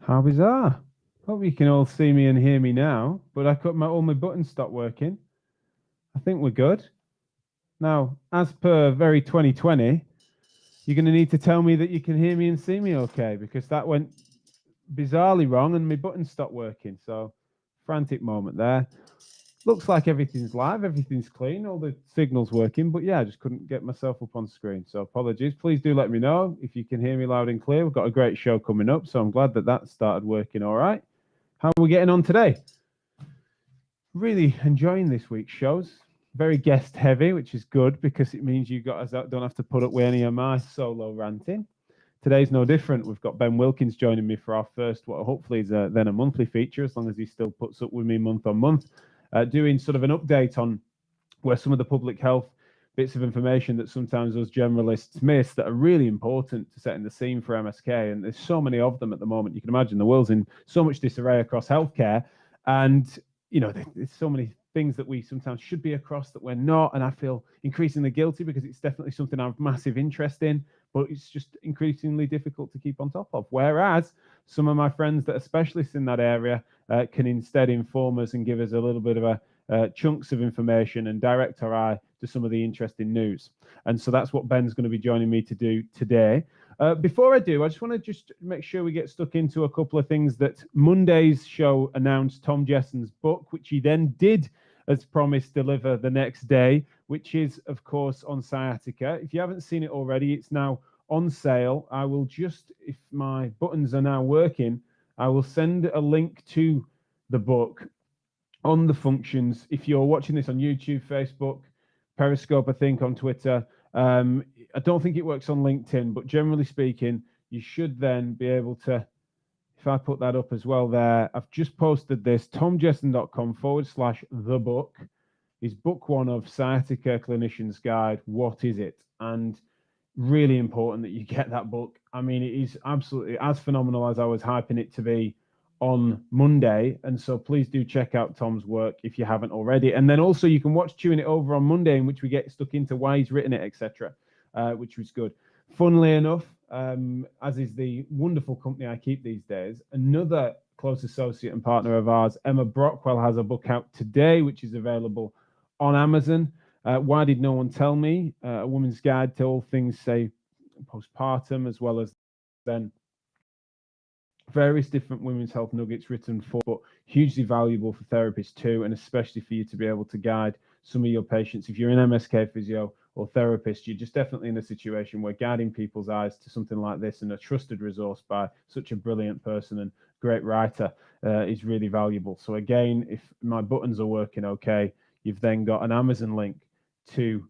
How bizarre. Hope you can all see me and hear me now, but all my buttons stopped working. I think we're good. Now, as per very 2020, you're going to need to tell me that you can hear me and see me okay, because that went bizarrely wrong and my buttons stopped working. So, frantic moment there. Looks like everything's live, everything's clean, all the signals working, but yeah, I just couldn't get myself up on screen. So apologies. Please do let me know if you can hear me loud and clear. We've got a great show coming up, so I'm glad that that started working all right. How are we getting on today? Really enjoying this week's shows. Very guest heavy, which is good because it means you guys don't have to put up with any of my solo ranting. Today's no different. We've got Ben Wilkins joining me for our first, what hopefully is then a monthly feature, as long as he still puts up with me month on month. Doing sort of an update on where some of the public health bits of information that sometimes us generalists miss that are really important to setting the scene for MSK. And there's so many of them at the moment. You can imagine the world's in so much disarray across healthcare. And, you know, there's so many things that we sometimes should be across that we're not. And I feel increasingly guilty because it's definitely something I have massive interest in, but it's just increasingly difficult to keep on top of. Whereas some of my friends that are specialists in that area can instead inform us and give us a little bit of chunks of information and direct our eye to some of the interesting news. And so that's what Ben's going to be joining me to do today. Before I do, I just want to just make sure we get stuck into a couple of things that Monday's show announced Tom Jessen's book, which he then did, as promised, deliver the next day, which is, of course, on sciatica. If you haven't seen it already, it's now on sale. I will just, if my buttons are now working, I will send a link to the book on the functions. If you're watching this on YouTube, Facebook, Periscope, I think on Twitter, I don't think it works on LinkedIn, but generally speaking, you should then be able to, if I put that up as well there, I've just posted this, tomjessen.com/the book is book one of Sciatica Clinician's Guide. What is it? And really important that you get that book. I mean, it is absolutely as phenomenal as I was hyping it to be on Monday. And so please do check out Tom's work if you haven't already. And then also you can watch Chewing It Over on Monday, in which we get stuck into why he's written it, etc., which was good. Funnily enough, as is the wonderful company I keep these days, another close associate and partner of ours, Emma Brockwell, has a book out today, which is available on Amazon. Why Did No One Tell Me? A Woman's Guide to All Things, say, postpartum, as well as then various different women's health nuggets written for, but hugely valuable for therapists too, and especially for you to be able to guide some of your patients. If you're an MSK physio or therapist, you're just definitely in a situation where guiding people's eyes to something like this and a trusted resource by such a brilliant person and great writer is really valuable. So again, if my buttons are working okay, you've then got an Amazon link to,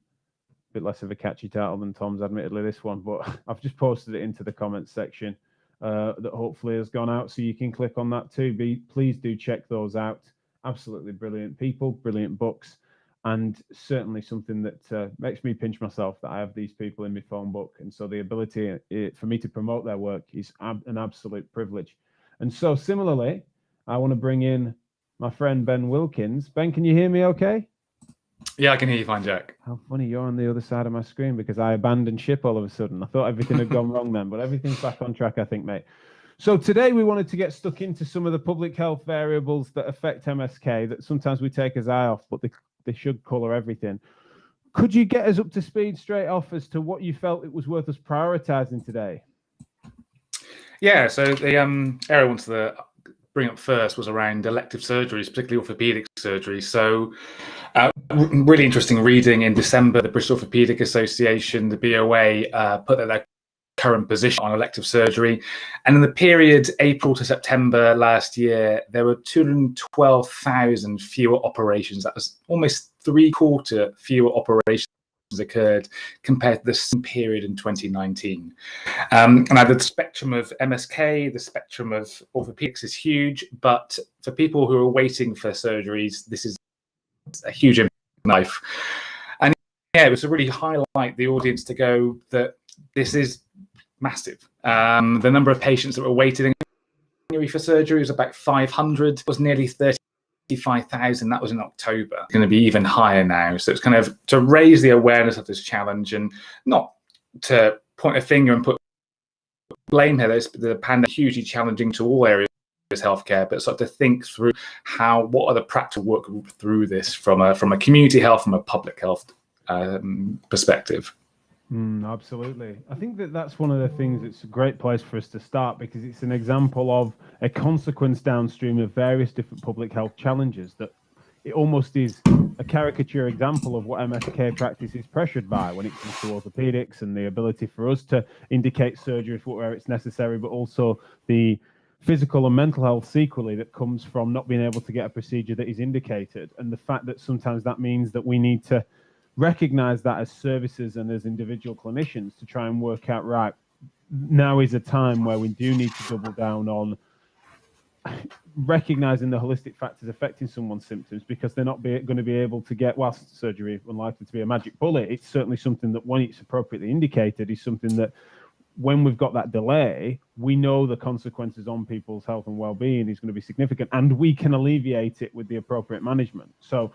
a bit less of a catchy title than Tom's, admittedly, this one, but I've just posted it into the comments section that hopefully has gone out, so you can click on that too. Please do check those out. Absolutely brilliant people, brilliant books, and certainly something that makes me pinch myself that I have these people in my phone book. And so the ability for me to promote their work is an absolute privilege. And so similarly, I want to bring in my friend Ben Wilkins. Ben, can you hear me okay? Yeah, I can hear you fine, Jack. How funny, you're on the other side of my screen because I abandoned ship all of a sudden. I thought everything had gone wrong then, but everything's back on track, I think, mate. So today we wanted to get stuck into some of the public health variables that affect MSK that sometimes we take our eye off, but they should colour everything. Could you get us up to speed straight off as to what you felt it was worth us prioritising today? Yeah, so the area I wanted to bring up first was around elective surgeries, particularly orthopedic surgery. So really interesting reading in December, the British Orthopedic Association, the BOA, put their current position on elective surgery. And in the period April to September last year, there were 212,000 fewer operations. That was almost 3/4 fewer operations occurred compared to the same period in 2019. And now the spectrum of MSK, the spectrum of orthopedics is huge, but for people who are waiting for surgeries, this is a huge impact on life. And yeah, it was to really highlight the audience to go that this is massive. The number of patients that were waiting for surgery was about 500, it was nearly 35,000. That was in October. It's going to be even higher now. So it's kind of to raise the awareness of this challenge and not to point a finger and put blame here. The pandemic hugely challenging to all areas of healthcare, but sort of to think through what are the practical work through this from a community health, from a public health perspective. Absolutely. I think that's one of the things that's a great place for us to start, because it's an example of a consequence downstream of various different public health challenges that it almost is a caricature example of what MSK practice is pressured by when it comes to orthopedics and the ability for us to indicate surgery where it's necessary, but also the physical and mental health sequelae that comes from not being able to get a procedure that is indicated. And the fact that sometimes that means that we need to recognize that as services and as individual clinicians to try and work out, right, now is a time where we do need to double down on recognizing the holistic factors affecting someone's symptoms, because they're not going to be able to get, whilst surgery is unlikely to be a magic bullet, it's certainly something that when it's appropriately indicated is something that when we've got that delay, we know the consequences on people's health and well-being is going to be significant, and we can alleviate it with the appropriate management. So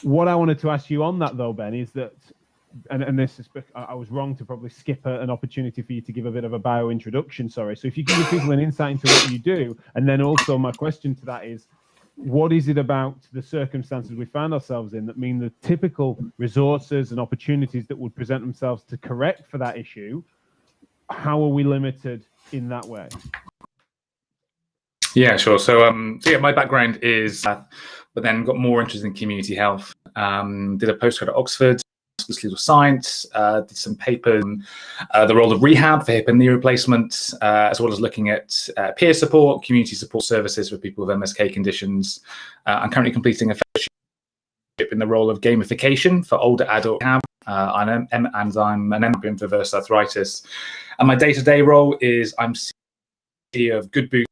what I wanted to ask you on that, though, Ben, is that, and this is, I was wrong to probably skip an opportunity for you to give a bit of a bio introduction. Sorry. So if you can give people an insight into what you do, and then also my question to that is, what is it about the circumstances we find ourselves in that mean the typical resources and opportunities that would present themselves to correct for that issue? How are we limited in that way? Yeah, sure. So, yeah, my background is, but then got more interested in community health. Did a postgrad at Oxford, School of Science, did some papers on the role of rehab for hip and knee replacement, as well as looking at peer support, community support services for people with MSK conditions. I'm currently completing a fellowship in the role of gamification for older adult rehab, and I'm an champion for reverse arthritis. And my day-to-day role is I'm CEO of Good Boot,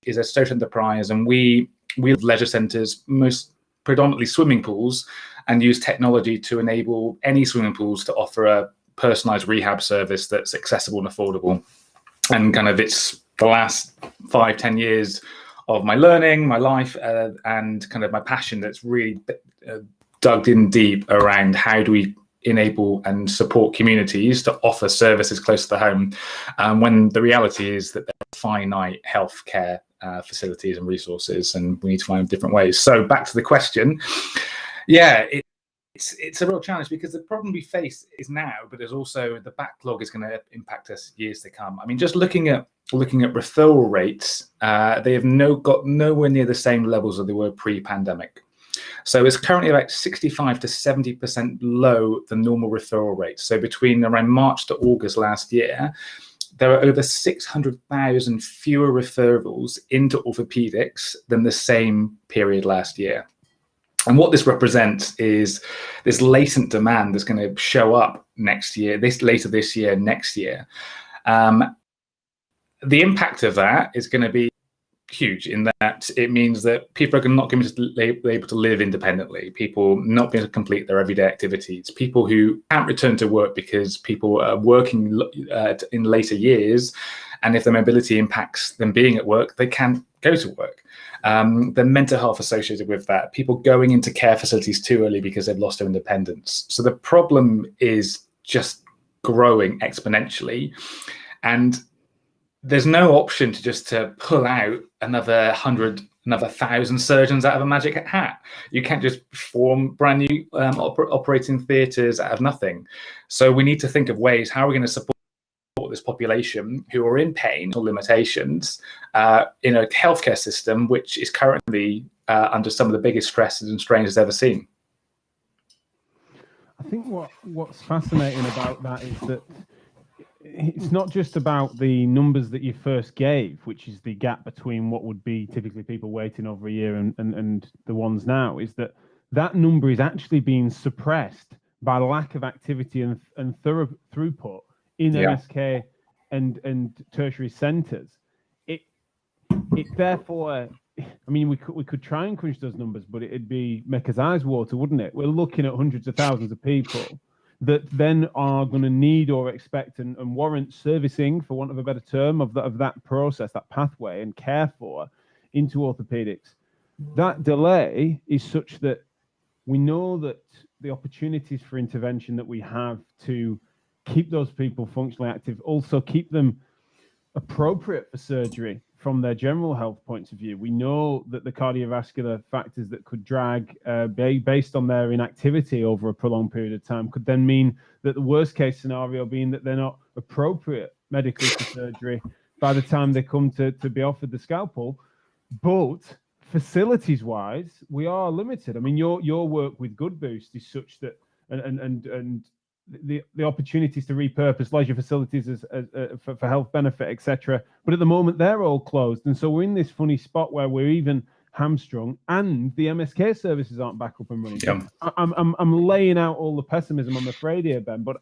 is a social enterprise, and we have leisure centres, most predominantly swimming pools, and use technology to enable any swimming pools to offer a personalised rehab service that's accessible and affordable. And kind of it's the last 5-10 years of my learning, my life, and kind of my passion that's really dug in deep around how do we enable and support communities to offer services close to the home, when the reality is that there are finite healthcare facilities and resources, and we need to find different ways. So back to the question, yeah, it's a real challenge, because the problem we face is now, but there's also the backlog is going to impact us years to come. I mean, just looking at referral rates, they have got nowhere near the same levels as they were pre-pandemic. So it's currently about 65 to 70% low the normal referral rate. So between around March to August last year, there are over 600,000 fewer referrals into orthopedics than the same period last year. And what this represents is this latent demand that's going to show up next year, later this year, next year. The impact of that is going to be huge, in that it means that people are not going to be able to live independently, people not being able to complete their everyday activities, people who can't return to work because people are working in later years, and if their mobility impacts them being at work, they can't go to work. The mental health associated with that, people going into care facilities too early because they've lost their independence. So the problem is just growing exponentially, and there's no option to just pull out another 1,000 surgeons out of a magic hat. You can't just form brand new operating theatres out of nothing. So we need to think of ways, how are we going to support this population who are in pain or limitations in a healthcare system which is currently under some of the biggest stresses and strains it's ever seen. I think what's fascinating about that is that it's not just about the numbers that you first gave, which is the gap between what would be typically people waiting over a year and the ones now, is that number is actually being suppressed by lack of activity and throughput in MSK and tertiary centres. It therefore, I mean, we could try and crunch those numbers, but it'd be Mecca's eyes water, wouldn't it? We're looking at hundreds of thousands of people that then are going to need or expect and warrant servicing, for want of a better term, of that process, that pathway, and care for into orthopedics. That delay is such that we know that the opportunities for intervention that we have to keep those people functionally active, also keep them appropriate for surgery from their general health points of view. We know that the cardiovascular factors that could drag based on their inactivity over a prolonged period of time could then mean that the worst case scenario being that they're not appropriate medically for surgery by the time they come to be offered the scalpel. But facilities wise, we are limited. I mean, your work with Good Boost is such that and the opportunities to repurpose leisure facilities for health benefit, etc. But at the moment, they're all closed. And so we're in this funny spot where we're even hamstrung and the MSK services aren't back up and running. Yeah. I'm laying out all the pessimism, I'm afraid here, Ben, but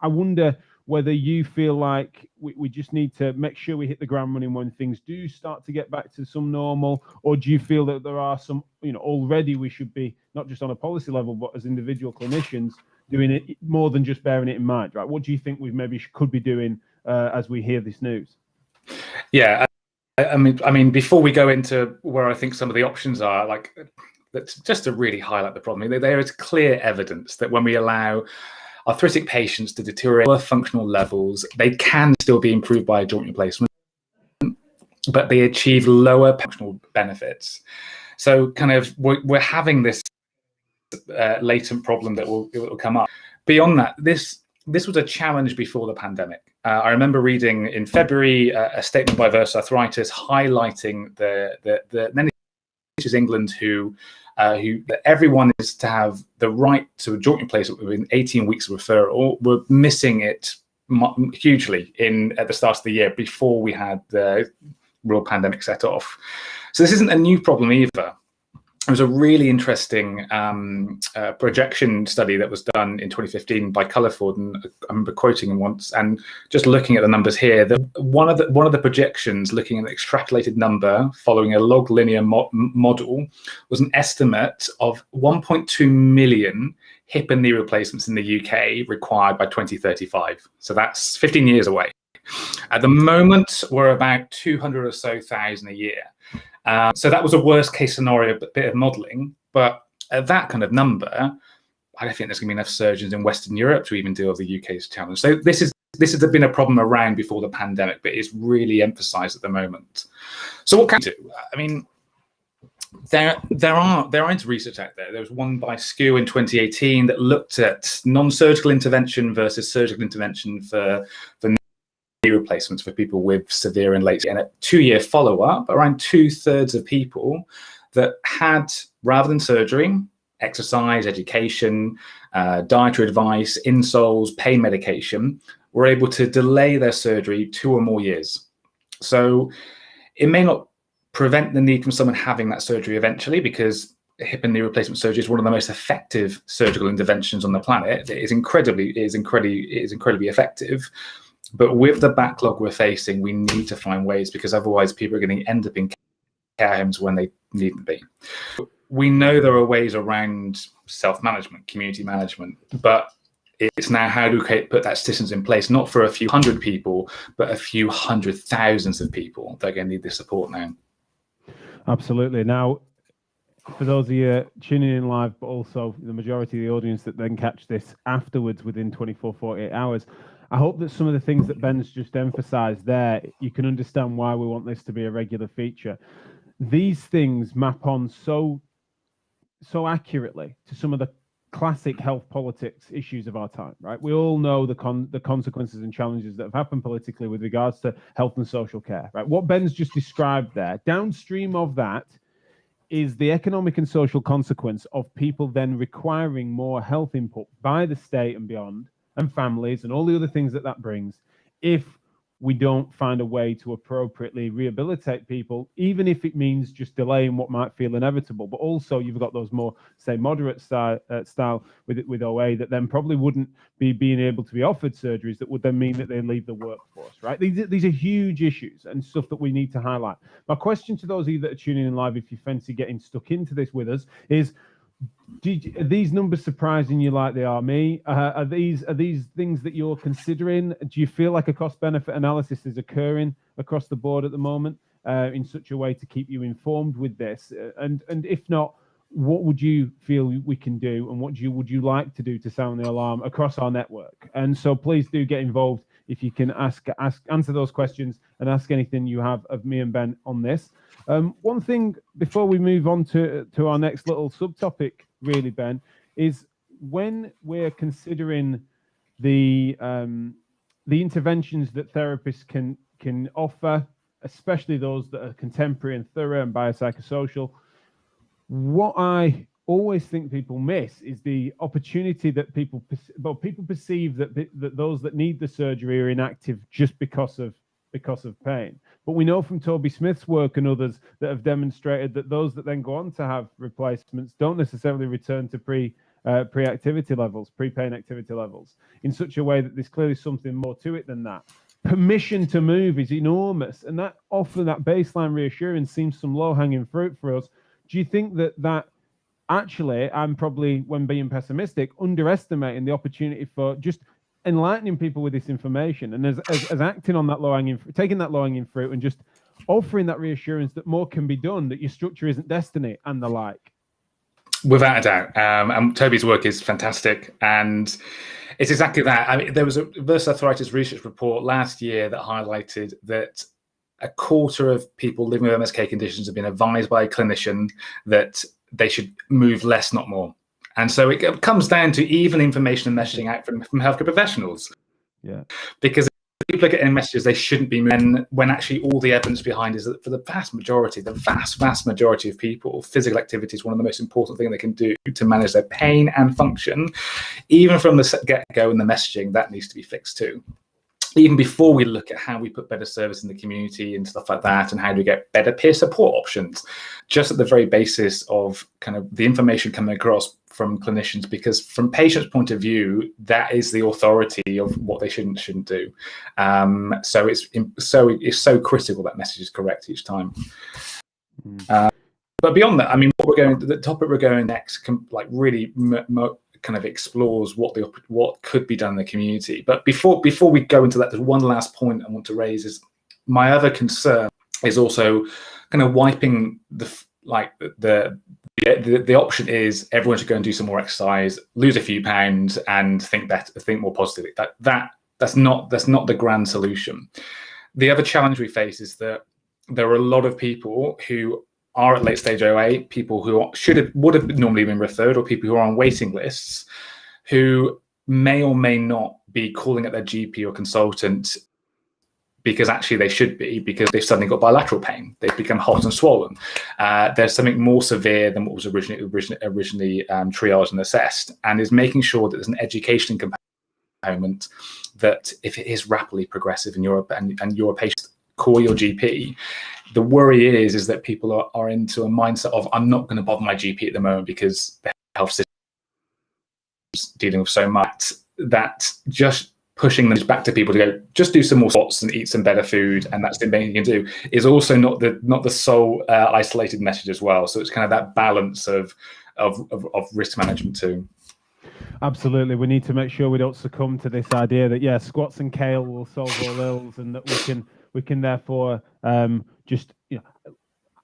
I wonder whether you feel like we just need to make sure we hit the ground running when things do start to get back to some normal, or do you feel that there are some, already we should be, not just on a policy level, but as individual clinicians, doing it more than just bearing it in mind, right? What do you think we maybe could be doing as we hear this news? Yeah, I mean, before we go into where I think some of the options are, like, that's just to really highlight the problem. There is clear evidence that when we allow arthritic patients to deteriorate lower functional levels, they can still be improved by a joint replacement, but they achieve lower functional benefits. So kind of we're having this latent problem that will come up. Beyond that, this was a challenge before the pandemic. I remember reading in February a statement by Versus Arthritis highlighting the many teachers in England who that everyone is to have the right to a joint replacement within 18 weeks of referral. We're missing it hugely at the start of the year before we had the real pandemic set off. So this isn't a new problem either. It was a really interesting projection study that was done in 2015 by Culliford, and I remember quoting him once and just looking at the numbers here. That one of the projections, looking at an extrapolated number following a log linear model, was an estimate of 1.2 million hip and knee replacements in the UK required by 2035. So that's 15 years away. At the moment, we're about 200 or so thousand a year. So that was a worst case scenario bit of modelling, but at that kind of number, I don't think there's going to be enough surgeons in Western Europe to even deal with the UK's challenge. So this has been a problem around before the pandemic, but it's really emphasised at the moment. So what can we do? I mean, there is research out there. There was one by SKU in 2018 that looked at non-surgical intervention versus surgical intervention for knee replacements for people with severe and late. And a 2-year follow-up, around 2/3 of people that had, rather than surgery, exercise, education, dietary advice, insoles, pain medication, were able to delay their surgery 2 or more years. So it may not prevent the need from someone having that surgery eventually, because hip and knee replacement surgery is one of the most effective surgical interventions on the planet. It is incredibly effective. But with the backlog we're facing, we need to find ways, because otherwise people are going to end up in care homes when they needn't be. We know there are ways around self-management, community management, but it's now how do we put that systems in place, not for a few hundred people, but a few hundred thousands of people that are going to need this support now. Absolutely. Now, for those of you tuning in live, but also the majority of the audience that then catch this afterwards within 24, 48 hours, I hope that some of the things that Ben's just emphasized there, you can understand why we want this to be a regular feature. These things map on so accurately to some of the classic health politics issues of our time, right? We all know the consequences and challenges that have happened politically with regards to health and social care, right? What Ben's just described there, downstream of that is the economic and social consequence of people then requiring more health input by the state and beyond, and families and all the other things that brings, if we don't find a way to appropriately rehabilitate people, even if it means just delaying what might feel inevitable. But also you've got those more, say, moderate style with OA that then probably wouldn't be being able to be offered surgeries that would then mean that they leave the workforce, right? These are huge issues and stuff that we need to highlight. My question to those of you that are tuning in live, if you fancy getting stuck into this with us, is, are these numbers surprising you like they are me? Are these things that you're considering? Do you feel like a cost-benefit analysis is occurring across the board at the moment in such a way to keep you informed with this? And if not, what would you feel we can do, and what would you like to do to sound the alarm across our network? And so please do get involved if you can answer those questions and ask anything you have of me and Ben on this. One thing before we move on to our next little subtopic, really, Ben, is when we're considering the interventions that therapists can offer, especially those that are contemporary and thorough and biopsychosocial, what I always think people miss is the opportunity that people perceive that those that need the surgery are inactive just because of pain. But we know from Toby Smith's work and others that have demonstrated that those that then go on to have replacements don't necessarily return to pre-pain activity levels in such a way that there's clearly something more to it than that. Permission to move is enormous, and that often that baseline reassurance seems some low-hanging fruit for us. Do you think that actually, I'm probably, when being pessimistic, underestimating the opportunity for just enlightening people with this information and as acting on that low-hanging, taking that low-hanging fruit and just offering that reassurance that more can be done, that your structure isn't destiny and the like? Without a doubt. And Toby's work is fantastic. And it's exactly that. I mean, there was a reverse arthritis research report last year that highlighted that a quarter of people living with MSK conditions have been advised by a clinician that they should move less, not more. And so it comes down to even information and messaging out from healthcare professionals. Yeah. Because if people are getting messages they shouldn't be moving, when actually all the evidence behind is that for the vast majority of people, physical activity is one of the most important things they can do to manage their pain and function. Even from the get-go and the messaging, that needs to be fixed too. Even before we look at how we put better service in the community and stuff like that, and how do we get better peer support options, just at the very basis of kind of the information coming across from clinicians, because from patients' point of view, that is the authority of what they should and shouldn't do. So it's so critical that message is correct each time. But beyond that, I mean, the topic we're going next, like really kind of explores what could be done in the community. But before we go into that, there's one last point I want to raise. Is my other concern is also kind of wiping the option is everyone should go and do some more exercise, lose a few pounds, and think more positively. That's not the grand solution. The other challenge we face is that there are a lot of people who are at late stage OA, people who would have normally been referred, or people who are on waiting lists, who may or may not be calling at their GP or consultant because actually they should be, because they've suddenly got bilateral pain. They've become hot and swollen. There's something more severe than what was originally triaged and assessed, and is making sure that there's an education component that if it is rapidly progressive in Europe and you're a patient, call your GP. The worry is that people are into a mindset of, I'm not going to bother my GP at the moment because the health system is dealing with so much, that just pushing them back to people to go, just do some more squats and eat some better food, and that's the main thing you can do, is also not the sole isolated message as well. So it's kind of that balance of risk management too. Absolutely. We need to make sure we don't succumb to this idea that, squats and kale will solve all ills, and that we can therefore just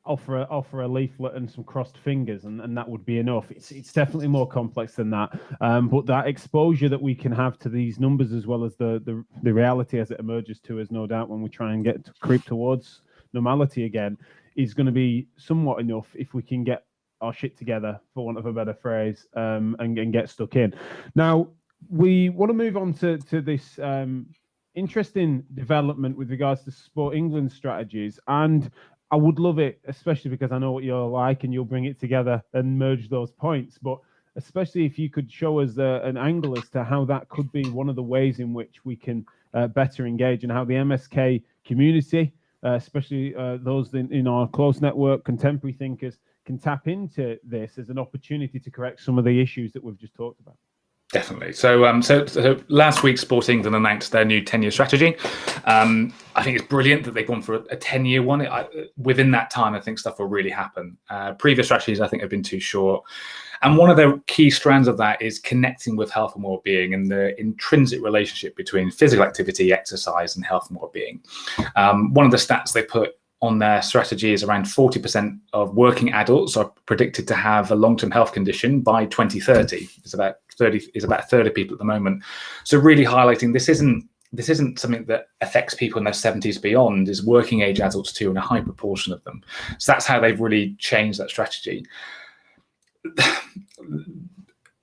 offer a leaflet and some crossed fingers, and that would be enough. It's definitely more complex than that. But that exposure that we can have to these numbers, as well as the reality as it emerges to us, no doubt, when we try and creep towards normality again, is going to be somewhat enough if we can get our shit together, for want of a better phrase, and get stuck in. Now, we want to move on to this interesting development with regards to Sport England strategies, and I would love it, especially because I know what you're like and you'll bring it together and merge those points, but especially if you could show us an angle as to how that could be one of the ways in which we can better engage, and how the MSK community, especially those in our close network, contemporary thinkers, can tap into this as an opportunity to correct some of the issues that we've just talked about. Definitely. So last week, Sport England announced their new 10-year strategy. I think it's brilliant that they've gone for a 10-year one. Within that time, I think stuff will really happen. Previous strategies, I think, have been too short. And one of the key strands of that is connecting with health and well-being, and the intrinsic relationship between physical activity, exercise, and health and well-being. One of the stats they put on their strategy is around 40% of working adults are predicted to have a long-term health condition by 2030. It's about 30 people at the moment. So really highlighting this isn't this isn't something that affects people in their 70s beyond, is working age adults too, and a high proportion of them. So that's how they've really changed that strategy.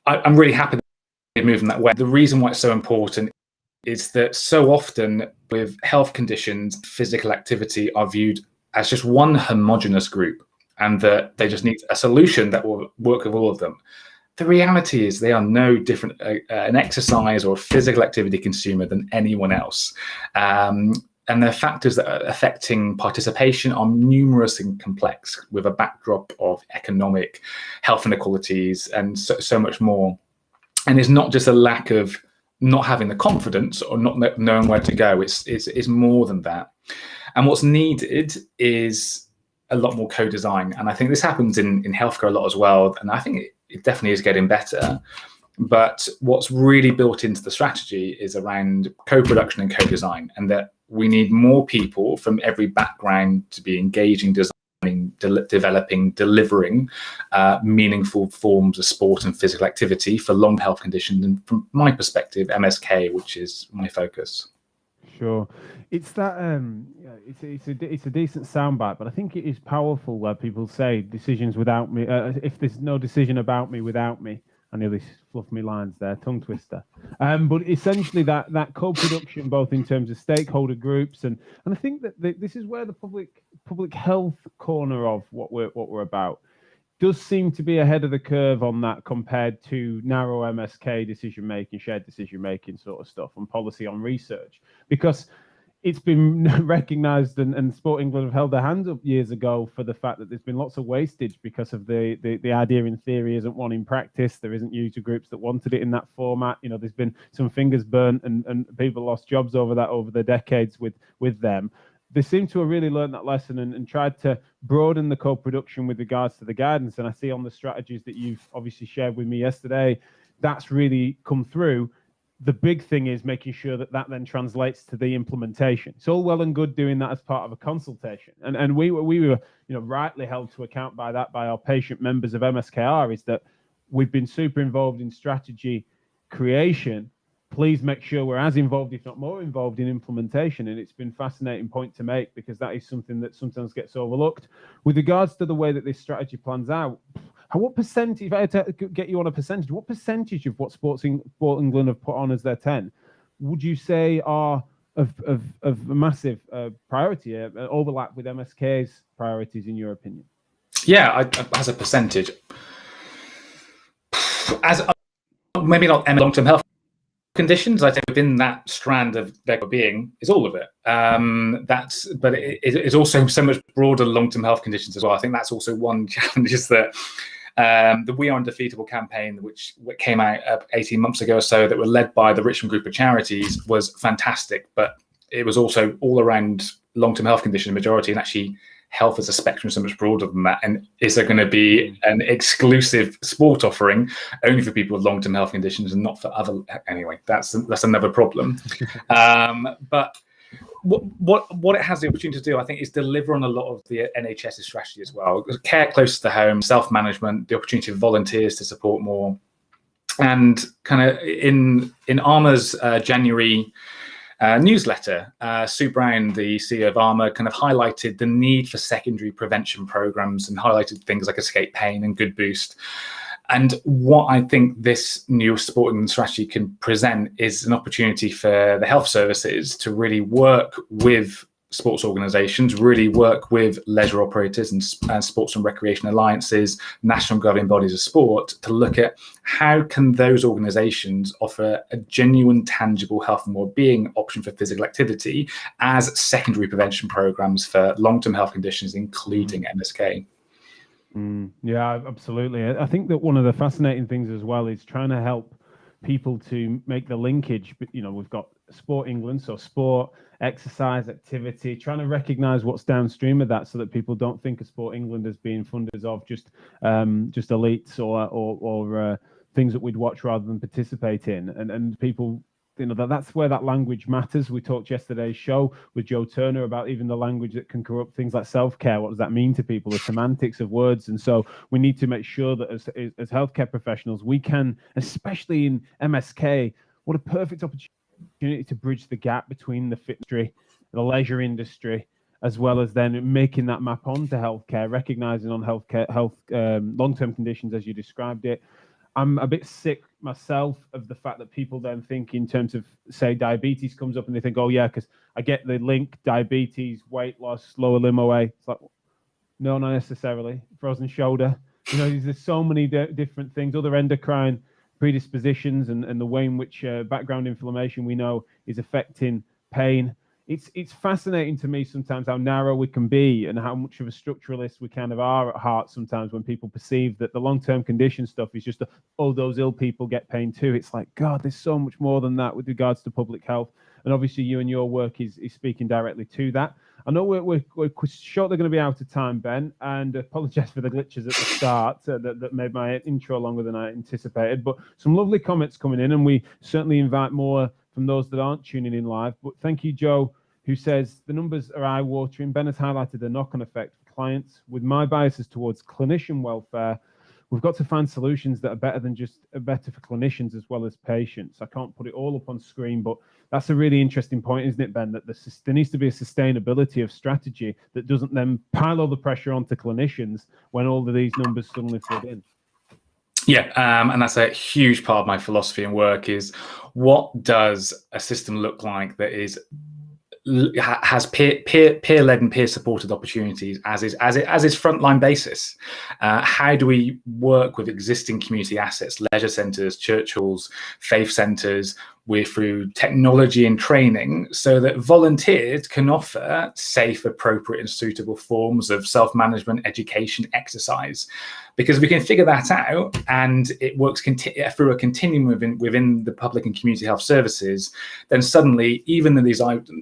I'm really happy that they're moving that way. The reason why it's so important is that so often with health conditions, physical activity are viewed as just one homogenous group, and that they just need a solution that will work with all of them. The reality is they are no different an exercise or a physical activity consumer than anyone else. And the factors that are affecting participation are numerous and complex, with a backdrop of economic, health inequalities, and so much more. And it's not just a lack of not having the confidence or not knowing where to go. It's more than that. And what's needed is a lot more co-design. And I think this happens in healthcare a lot as well. And I think it definitely is getting better. But what's really built into the strategy is around co-production and co-design, and that we need more people from every background to be engaging, designing, developing, delivering meaningful forms of sport and physical activity for long health conditions. And from my perspective, MSK, which is my focus. Sure, it's that it's a decent soundbite, but I think it is powerful where people say decisions without me. If there's no decision about me without me. I nearly fluffed my lines there, tongue twister. But essentially that co-production, both in terms of stakeholder groups, and I think that this is where the public health corner of what we're about does seem to be ahead of the curve on that, compared to narrow MSK decision making, shared decision making sort of stuff, and policy on research, because it's been recognised, and Sport England have held their hands up years ago for the fact that there's been lots of wastage because of the idea in theory isn't one in practice. There isn't user groups that wanted it in that format. You know, there's been some fingers burnt and people lost jobs over the decades with them. They seem to have really learned that lesson and tried to broaden the co-production with regards to the guidance. And I see on the strategies that you've obviously shared with me yesterday, that's really come through. The big thing is making sure that then translates to the implementation. It's all well and good doing that as part of a consultation, and we were rightly held to account by our patient members of MSKR, is that we've been super involved in strategy creation. Please make sure we're as involved, if not more involved, in implementation. And it's been a fascinating point to make, because that is something that sometimes gets overlooked. With regards to the way that this strategy plans out, what percentage, if I had to get you on a percentage, what percentage of what Sport England have put on as their 10 would you say are of a massive priority, overlap with MSK's priorities, in your opinion? Yeah, as a percentage, maybe not long-term health conditions, I think within that strand of their being is all of it. But it's also so much broader long-term health conditions as well. I think that's also one challenge, is that the We Are Undefeatable campaign, which came out 18 months ago or so, that were led by the Richmond Group of Charities, was fantastic. But it was also all around long-term health condition majority, and actually health as a spectrum so much broader than that. And is there going to be an exclusive sport offering only for people with long-term health conditions and not for other? Anyway, that's another problem. But what it has the opportunity to do, I think, is deliver on a lot of the NHS's strategy as well. Care close to the home, self-management, the opportunity for volunteers to support more. And kind of in Armour's January newsletter, Sue Brown, the CEO of Armour, kind of highlighted the need for secondary prevention programs, and highlighted things like Escape Pain and Good Boost. And what I think this new sporting strategy can present is an opportunity for the health services to really work with sports organisations, really work with leisure operators and sports and recreation alliances, national governing bodies of sport, to look at how can those organisations offer a genuine, tangible health and well-being option for physical activity as secondary prevention programmes for long-term health conditions, including MSK. Yeah, absolutely. I think that one of the fascinating things as well is trying to help people to make the linkage. But we've got Sport England, so sport, exercise, activity, trying to recognise what's downstream of that, so that people don't think of Sport England as being funders of just elites or things that we'd watch rather than participate in, and people. That's where that language matters. We talked yesterday's show with Joe Turner about even the language that can corrupt things like self-care. What does that mean to people? The semantics of words. And so we need to make sure that as healthcare professionals, we can, especially in MSK, what a perfect opportunity opportunity to bridge the gap between the fitness industry, the leisure industry, as well as then making that map onto healthcare, recognizing on long-term conditions as you described it. I'm a bit sick myself of the fact that people then think in terms of, say, diabetes comes up and they think, oh yeah, because I get the link, diabetes, weight loss, lower limb OA. It's like, no, not necessarily. Frozen shoulder. You know, there's so many different things, other endocrine predispositions and the way in which background inflammation we know is affecting pain. It's fascinating to me sometimes how narrow we can be and how much of a structuralist we kind of are at heart sometimes when people perceive that the long-term condition stuff is just, oh, those ill people get pain too. It's like, God, there's so much more than that with regards to public health. And obviously you and your work is speaking directly to that. I know we're shortly going to be out of time, Ben, and apologize for the glitches at the start that made my intro longer than I anticipated. But some lovely comments coming in, and we certainly invite more from those that aren't tuning in live. But thank you, Joe, who says the numbers are eye-watering. Ben has highlighted the knock-on effect for clients. With my biases towards clinician welfare, we've got to find solutions that are better for clinicians as well as patients. I can't put it all up on screen, but that's a really interesting point, isn't it, Ben? That there needs to be a sustainability of strategy that doesn't then pile all the pressure onto clinicians when all of these numbers suddenly flood in. Yeah, and that's a huge part of my philosophy and work is what does a system look like that has peer-led and peer-supported opportunities as its frontline basis. How do we work with existing community assets, leisure centres, church halls, faith centres, through technology and training so that volunteers can offer safe, appropriate and suitable forms of self-management, education, exercise. Because we can figure that out and it works through a continuum within the public and community health services, then suddenly, even though these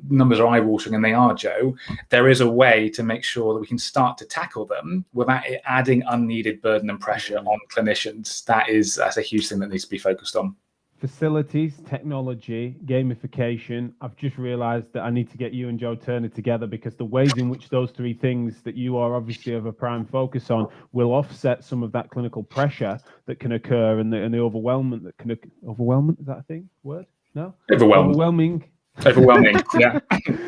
numbers are eye-watering, and they are, Joe, there is a way to make sure that we can start to tackle them without it adding unneeded burden and pressure on clinicians. That's a huge thing that needs to be focused on. Facilities, technology, gamification. I've just realized that I need to get you and Joe Turner together because the ways in which those three things that you are obviously of a prime focus on will offset some of that clinical pressure that can occur and the overwhelmment that can overwhelmment, is that a thing? Word? No? Overwhelming. Yeah.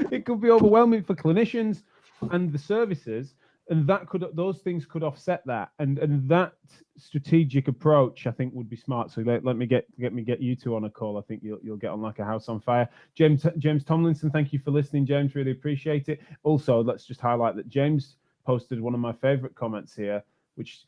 It could be overwhelming for clinicians and the services. And those things could offset that, and that strategic approach I think would be smart. So let me get you two on a call. I think you'll get on like a house on fire. James Tomlinson, thank you for listening, James. Really appreciate it. Also, let's just highlight that James posted one of my favorite comments here, which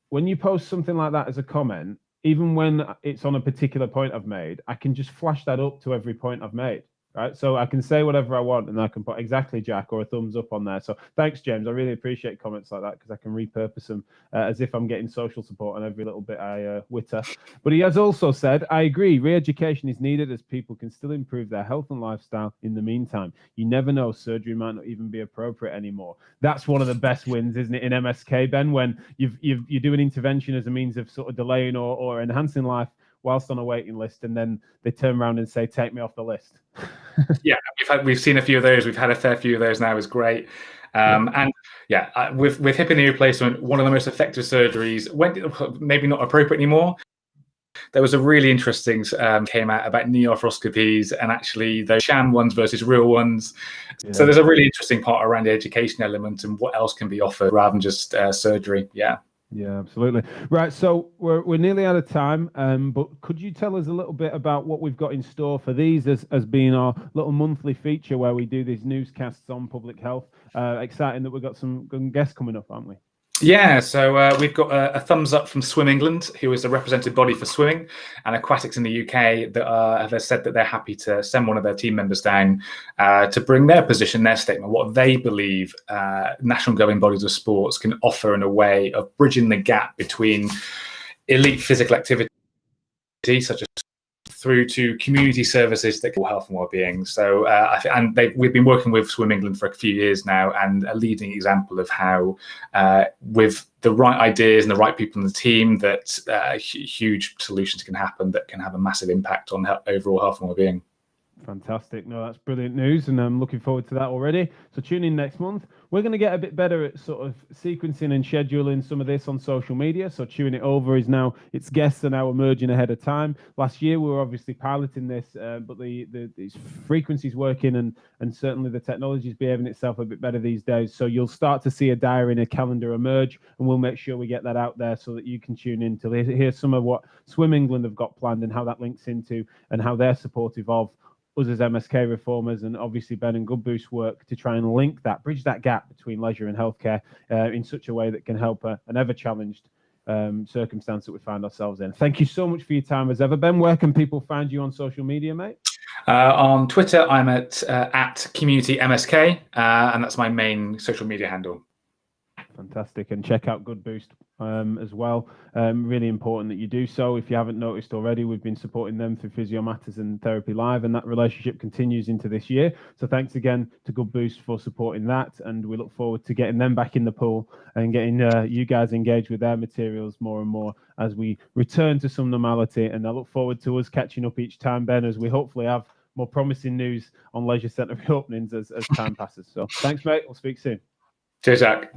when you post something like that as a comment, even when it's on a particular point I've made, I can just flash that up to every point I've made. Right, so I can say whatever I want and I can put exactly Jack or a thumbs up on there. So thanks, James. I really appreciate comments like that because I can repurpose them as if I'm getting social support on every little bit I witter. But he has also said, I agree, re-education is needed as people can still improve their health and lifestyle in the meantime. You never know, surgery might not even be appropriate anymore. That's one of the best wins, isn't it, in MSK, Ben, when you do an intervention as a means of sort of delaying or enhancing life whilst on a waiting list, and then they turn around and say, take me off the list. Yeah, we've seen a few of those. We've had a fair few of those now. Is great. And yeah, with hip and knee replacement, one of the most effective surgeries, maybe not appropriate anymore. There was a really interesting came out about knee arthroscopies and actually those sham ones versus real ones. Yeah. So there's a really interesting part around the education element and what else can be offered rather than just surgery. Yeah. Yeah, absolutely. Right, so we're nearly out of time, but could you tell us a little bit about what we've got in store for these as being our little monthly feature where we do these newscasts on public health? Exciting that we've got some good guests coming up, aren't we? Yeah, so we've got a thumbs up from Swim England, who is the representative body for swimming and aquatics in the UK, that have said that they're happy to send one of their team members down to bring their position, their statement, what they believe national governing bodies of sports can offer in a way of bridging the gap between elite physical activity, such as through to community services that can health and well-being. So, we've been working with Swim England for a few years now, and a leading example of how, with the right ideas and the right people in the team, that huge solutions can happen that can have a massive impact on overall health and well-being. Fantastic. No, that's brilliant news, and I'm looking forward to that already. So tune in next month. We're going to get a bit better at sort of sequencing and scheduling some of this on social media. So Tune It Over is now, its guests are now emerging ahead of time. Last year we were obviously piloting this, but these frequencies working, and certainly the technology is behaving itself a bit better these days. So you'll start to see a diary and a calendar emerge, and we'll make sure we get that out there so that you can tune in to hear some of what Swim England have got planned and how that links into and how they're supportive of us as MSK reformers, and obviously Ben and Good Boost work to try and link that, bridge that gap between leisure and healthcare in such a way that can help an ever-challenged circumstance that we find ourselves in. Thank you so much for your time as ever, Ben. Where can people find you on social media, mate? On Twitter, I'm at Community MSK, and that's my main social media handle. Fantastic. And check out Good Boost as well. Really important that you do so. If you haven't noticed already, we've been supporting them through Physio Matters and Therapy Live, and that relationship continues into this year. So thanks again to Good Boost for supporting that, and we look forward to getting them back in the pool and getting you guys engaged with their materials more and more as we return to some normality. And I look forward to us catching up each time, Ben, as we hopefully have more promising news on leisure centre reopenings as time passes. So thanks, mate. We'll speak soon. Cheers, Jack.